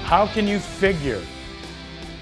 How can you figure?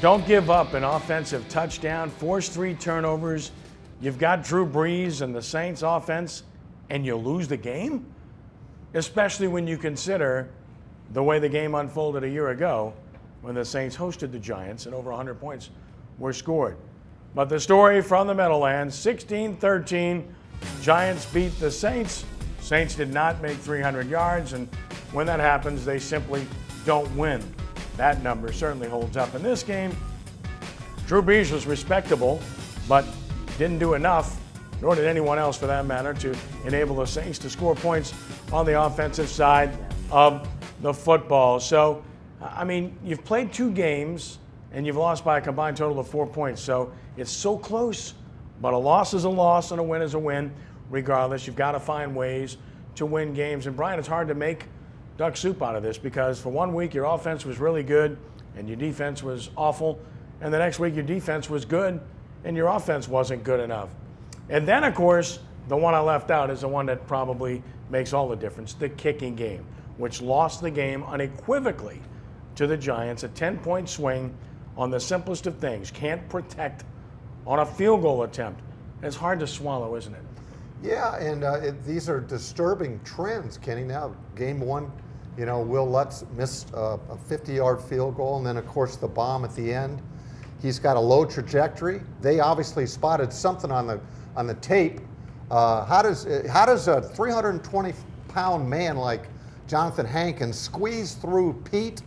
Don't give up an offensive touchdown, force 3 turnovers. You've got Drew Brees and the Saints offense, and you lose the game? Especially when you consider the way the game unfolded a year ago when the Saints hosted the Giants and over 100 points were scored. But the story from the Meadowlands, 16-13, Giants beat the Saints. Saints did not make 300 yards, and when that happens, they simply don't win. That number certainly holds up in this game. Drew Brees was respectable, but didn't do enough, nor did anyone else for that matter, to enable the Saints to score points on the offensive side of the football. So, I mean, you've played 2 games and you've lost by a combined total of 4 points. So it's so close, but a loss is a loss and a win is a win. Regardless, you've got to find ways to win games. And Brian, it's hard to make duck soup out of this because for 1 week your offense was really good and your defense was awful, and the next week your defense was good and your offense wasn't good enough. And then, of course, the one I left out is the one that probably makes all the difference, the kicking game, which lost the game unequivocally to the Giants, a 10-point swing on the simplest of things. Can't protect on a field goal attempt. It's hard to swallow, isn't it? Yeah, and these are disturbing trends, Kenny. Now, game 1, Will Lutz missed a 50-yard field goal, and then, of course, the bomb at the end. He's got a low trajectory. They obviously spotted something on the tape. How does a 320-pound man like Jonathan Hankins squeeze through Pete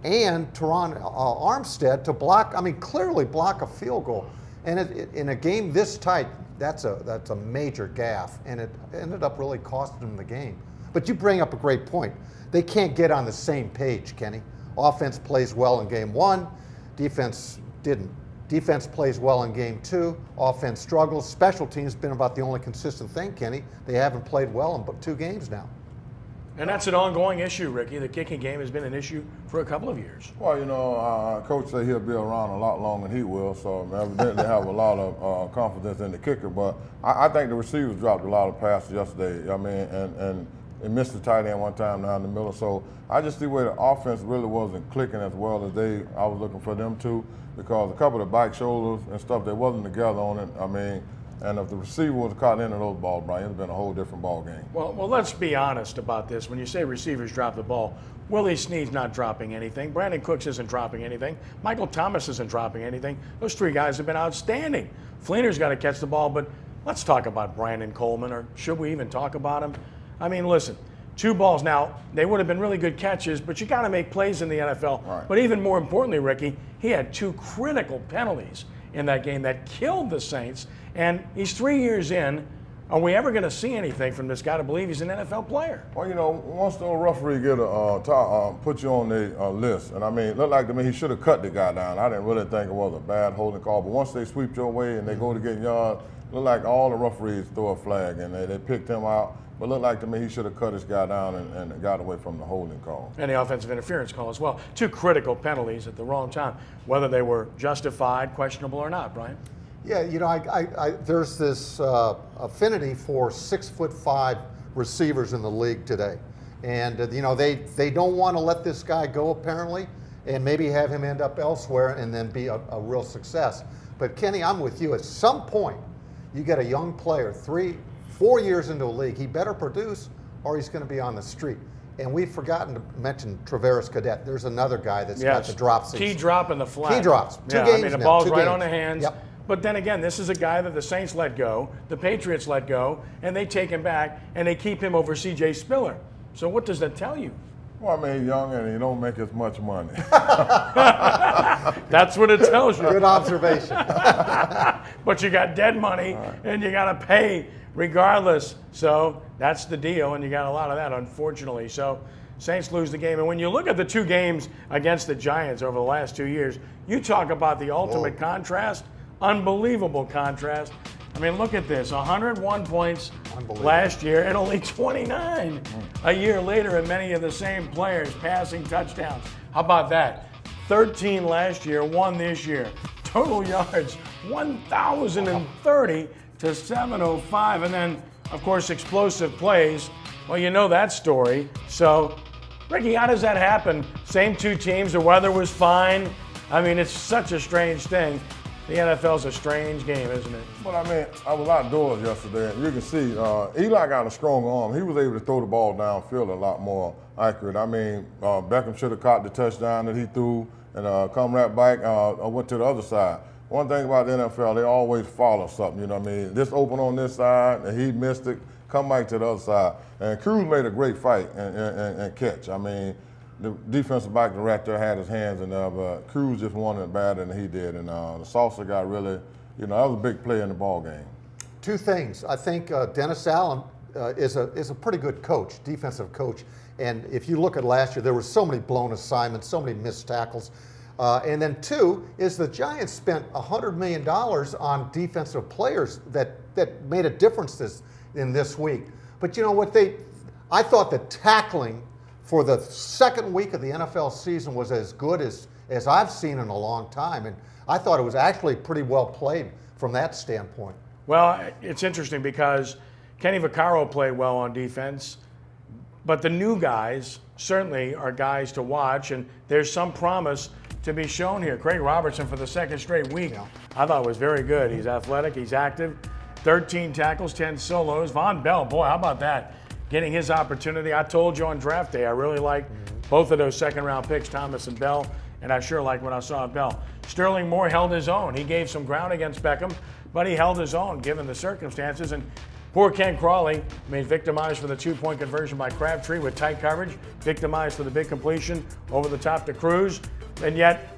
and Teron Armstead to clearly block a field goal? And in a game this tight, that's a major gaffe, and it ended up really costing them the game. But you bring up a great point. They can't get on the same page, Kenny. Offense plays well in game 1, defense didn't. Defense plays well in game 2, offense struggles. Special teams been about the only consistent thing, Kenny. They haven't played well in 2 games now. And that's an ongoing issue, Ricky. The kicking game has been an issue for a couple of years. Well, Coach said he'll be around a lot longer than he will, so evidently they have a lot of confidence in the kicker. But I think the receivers dropped a lot of passes yesterday. And missed the tight end one time down the middle. So I just see where the offense really wasn't clicking as well as I was looking for them to, because a couple of the back shoulders and stuff, they wasn't together on it. And if the receiver was caught into those balls, Brian, it would have been a whole different ball game. Well, let's be honest about this. When you say receivers drop the ball, Willie Snead's not dropping anything. Brandon Cooks isn't dropping anything. Michael Thomas isn't dropping anything. Those 3 guys have been outstanding. Fleener's got to catch the ball, but let's talk about Brandon Coleman, or should we even talk about him? Listen, 2 balls. Now, they would have been really good catches, but you got to make plays in the NFL. Right. But even more importantly, Ricky, he had 2 critical penalties in that game that killed the Saints. And he's 3 years in. Are we ever going to see anything from this guy to believe he's an NFL player? Well, once the referee put you on the list, and it looked like to me he should have cut the guy down. I didn't really think it was a bad holding call, but once they sweep your way and they go to get yards, it looked like all the referees throw a flag and they picked him out. But it looked like to me he should have cut this guy down and got away from the holding call. And the offensive interference call as well. 2 critical penalties at the wrong time, whether they were justified, questionable, or not, Brian. Yeah, there's this affinity for 6'5" receivers in the league today, and they don't want to let this guy go apparently, and maybe have him end up elsewhere and then be a real success. But Kenny, I'm with you. At some point, you get a young player, 3-4 years into a league, he better produce, or he's going to be on the street. And we've forgotten to mention Travaris Cadet. There's another guy that's got the drop season. Key drop in the flat. Key drops. 2 games the now. ball's 2 right games. on the hands. Yep. But then again, this is a guy that the Saints let go, the Patriots let go, and they take him back, and they keep him over C.J. Spiller. So what does that tell you? Well, he's young and he don't make as much money. That's what it tells you. Good observation. But you got dead money, and you got to pay regardless. So that's the deal, and you got a lot of that, unfortunately. So Saints lose the game. And when you look at the 2 games against the Giants over the last 2 years, you talk about the ultimate contrast, unbelievable contrast. Look at this, 101 points last year and only 29 a year later, and many of the same players passing touchdowns. How about that? 13 last year, 1 this year. Total yards, 1,030 to 705. And then, of course, explosive plays. Well, you know that story. So Ricky, how does that happen? Same two teams, the weather was fine. I mean, it's such a strange thing. The NFL's a strange game, isn't it? Well, I mean, I was outdoors yesterday, and you can see Eli got a strong arm. He was able to throw the ball downfield a lot more accurate. I mean, Beckham should have caught the touchdown that he threw and come right back. I went to the other side. One thing about the NFL, they always follow something, you know what I mean? This open on this side, and he missed it, come back to the other side. And Cruz made a great fight and catch. I mean, the defensive back right there had his hands in there, but Cruz just wanted it better than he did. And the salsa guy really, that was a big play in the ball game. Two things. I think Dennis Allen is a pretty good coach, defensive coach. And if you look at last year, there were so many blown assignments, so many missed tackles. And then two is the Giants spent $100 million on defensive players that made a difference in this week. But you know what? I thought the tackling for the second week of the NFL season was as good as I've seen in a long time. And I thought it was actually pretty well played from that standpoint. Well, it's interesting because Kenny Vaccaro played well on defense, but the new guys certainly are guys to watch, and there's some promise to be shown here. Craig Robertson for the second straight week, I thought was very good. He's athletic, he's active, 13 tackles, 10 solos. Von Bell, boy, how about that? Getting his opportunity. I told you on draft day, I really like both of those second-round picks, Thomas and Bell, and I sure liked what I saw of Bell. Sterling Moore held his own. He gave some ground against Beckham, but he held his own given the circumstances. And poor Ken Crawley, victimized for the two-point conversion by Crabtree with tight coverage, victimized for the big completion over the top to Cruz, and yet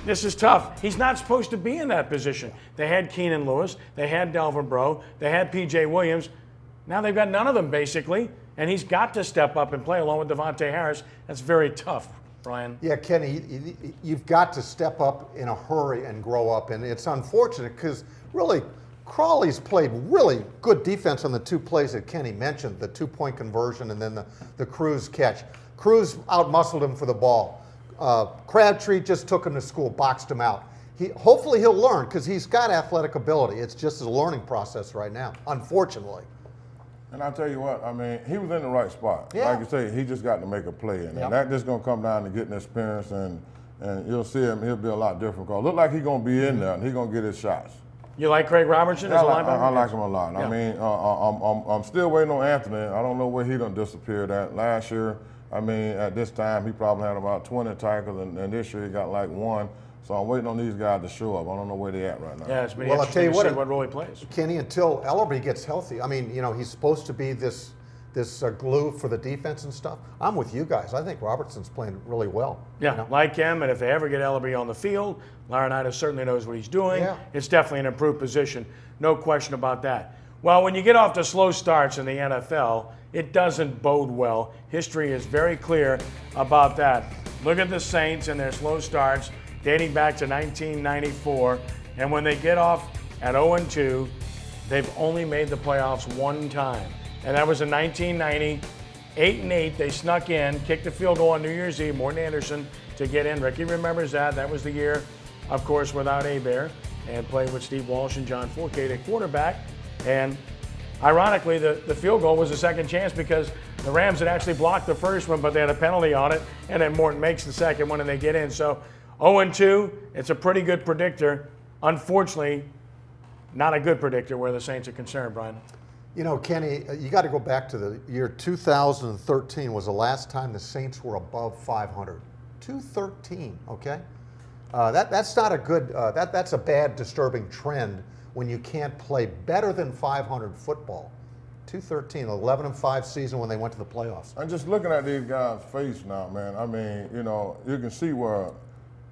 this is tough. He's not supposed to be in that position. They had Keenan Lewis, they had Delvin Breaux, they had P.J. Williams. Now they've got none of them, basically, and he's got to step up and play along with Devontae Harris. That's very tough, Brian. Yeah, Kenny, you've got to step up in a hurry and grow up, and it's unfortunate because really Crawley's played really good defense on the two plays that Kenny mentioned, the two-point conversion and then the Cruz catch. Cruz outmuscled him for the ball. Crabtree just took him to school, boxed him out. Hopefully he'll learn because he's got athletic ability. It's just a learning process right now, unfortunately. And I'll tell you what, he was in the right spot. Yeah. Like you say, he just got to make a play. And that just going to come down to getting experience, and you'll see him, he'll be a lot different. Look like he's going to be in there, and he's going to get his shots. You like Craig Robertson as a linebacker? I like him a lot. Yeah. I'm still waiting on Anthony. I don't know where he done disappeared at. Last year, at this time, he probably had about 20 tackles, and this year he got like one. So I'm waiting on these guys to show up. I don't know where they're at right now. Yeah, it's been I'll tell you interesting to see what role he plays. Kenny, until Ellerby gets healthy, he's supposed to be this glue for the defense and stuff. I'm with you guys. I think Robertson's playing really well. Yeah, like him, and if they ever get Ellerby on the field, Laurinaitis certainly knows what he's doing. Yeah. It's definitely an improved position, no question about that. Well, when you get off to slow starts in the NFL, it doesn't bode well. History is very clear about that. Look at the Saints and their slow starts dating back to 1994, and when they get off at 0-2, they've only made the playoffs one time, and that was in 1990. 8-8, they snuck in, kicked a field goal on New Year's Eve, Morton Anderson, to get in. Ricky remembers that. That was the year, of course, without Hebert, and played with Steve Walsh and John Forcade at quarterback. And ironically, the field goal was a second chance because the Rams had actually blocked the first one, but they had a penalty on it, and then Morton makes the second one, and they get in. So 0-2, it's a pretty good predictor. Unfortunately, not a good predictor where the Saints are concerned, Brian. Kenny, you got to go back to the year 2013 was the last time the Saints were above 500. 213, okay? That's not a good, that's a bad, disturbing trend when you can't play better than 500 football. 213, 11-5 season when they went to the playoffs. And just looking at these guys' face now, man, you can see where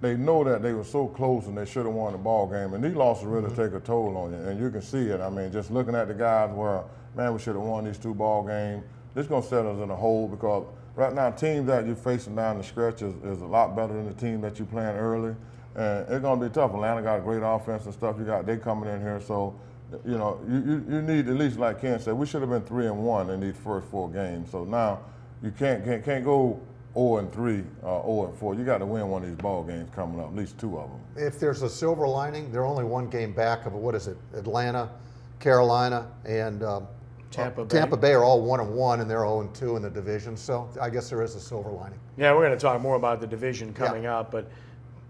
they know that they were so close and they should have won the ball game. And these losses really take a toll on you. And you can see it. Just looking at the guys where, man, we should have won these two ball games. This is going to set us in a hole because right now, teams that you're facing down the stretch is a lot better than the team that you're playing early. And it's going to be tough. Atlanta got a great offense and stuff. They coming in here. So, you need, at least like Ken said, we should have been 3-1 in these first four games. So now you can't go 0-3, 0-4. You got to win one of these ball games coming up, at least two of them. If there's a silver lining, they're only one game back of Atlanta, Carolina, and Tampa Bay are all 1-1, and they're 0-2 in the division. So I guess there is a silver lining. Yeah, we're going to talk more about the division coming up, but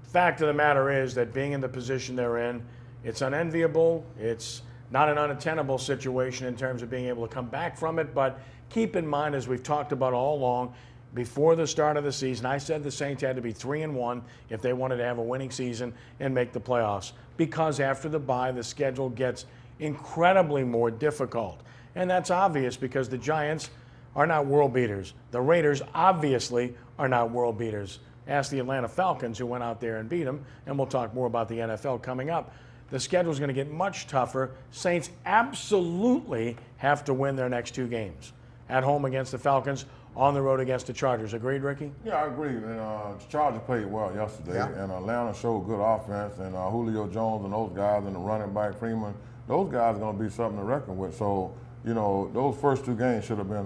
fact of the matter is that being in the position they're in, it's unenviable. It's not an unattainable situation in terms of being able to come back from it, but keep in mind, as we've talked about all along, before the start of the season, I said the Saints had to be 3-1 if they wanted to have a winning season and make the playoffs, because after the bye, the schedule gets incredibly more difficult. And that's obvious because the Giants are not world beaters. The Raiders obviously are not world beaters. Ask the Atlanta Falcons, who went out there and beat them, and we'll talk more about the NFL coming up. The schedule is going to get much tougher. Saints absolutely have to win their next 2 games. At home against the Falcons, on the road against the Chargers. Agreed, Ricky? Yeah, I agree. And the Chargers played well yesterday, and Atlanta showed good offense. And Julio Jones and those guys, and the running back Freeman, those guys are going to be something to reckon with. So, you know, those first 2 games should have been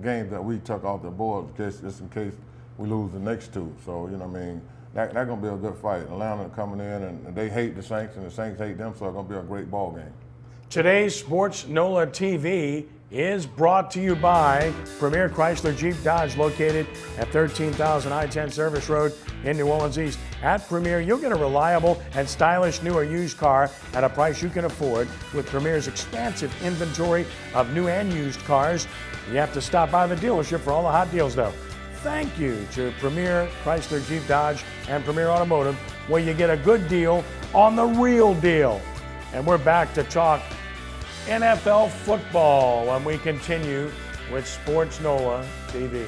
games that we took off the board just in case we lose the next 2. So, you know what I mean? That's going to be a good fight. Atlanta coming in, and they hate the Saints, and the Saints hate them, so it's going to be a great ball game. Today's Sports NOLA TV is brought to you by Premier Chrysler Jeep Dodge, located at 13,000 I-10 Service Road in New Orleans East. At Premier, you'll get a reliable and stylish new or used car at a price you can afford with Premier's expansive inventory of new and used cars. You have to stop by the dealership for all the hot deals, though. Thank you to Premier Chrysler Jeep Dodge and Premier Automotive, where you get a good deal on the real deal. And we're back to talk NFL football when we continue with Sports NOLA TV.